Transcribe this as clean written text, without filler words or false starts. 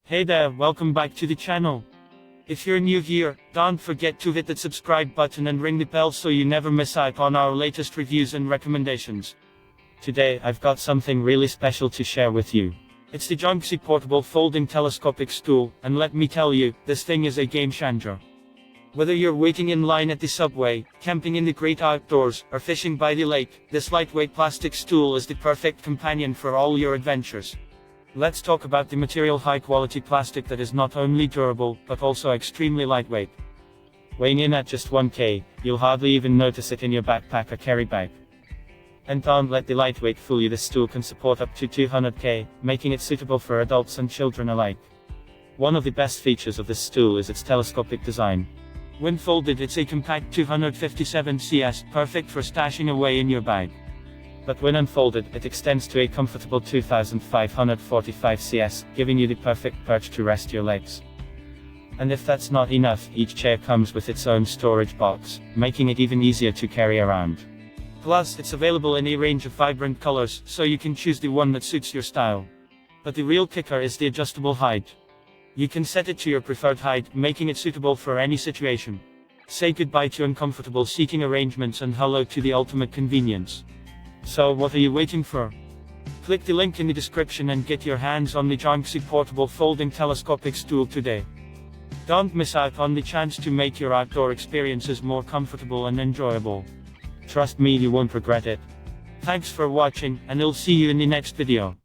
Hey there, welcome back to the channel. If you're new here, don't forget to hit that subscribe button and ring the bell so you never miss out on our latest reviews and recommendations. Today, I've got something really special to share with you. It's the GIANXI portable folding telescopic stool, and let me tell you, this thing is a game changer. Whether you're waiting in line at the subway, camping in the great outdoors, or fishing by the lake, this lightweight plastic stool is the perfect companion for all your adventures. Let's talk about the material. High-quality plastic that is not only durable, but also extremely lightweight. Weighing in at just 1 kg, you'll hardly even notice it in your backpack or carry bag. And don't let the lightweight fool you. This stool can support up to 200 kg, making it suitable for adults and children alike. One of the best features of this stool is its telescopic design. When folded, it's a compact 257 cm, perfect for stashing away in your bag. But when unfolded, it extends to a comfortable 2545 cm, giving you the perfect perch to rest your legs. And if that's not enough, each chair comes with its own storage box, making it even easier to carry around. Plus, it's available in a range of vibrant colors, so you can choose the one that suits your style. But the real kicker is the adjustable height. You can set it to your preferred height, making it suitable for any situation. Say goodbye to uncomfortable seating arrangements and hello to the ultimate convenience. So what are you waiting for? Click the link in the description and get your hands on the GIANXI portable folding telescopic stool today. Don't miss out on the chance to make your outdoor experiences more comfortable and enjoyable. Trust me, you won't regret it. Thanks for watching, and I'll see you in the next video.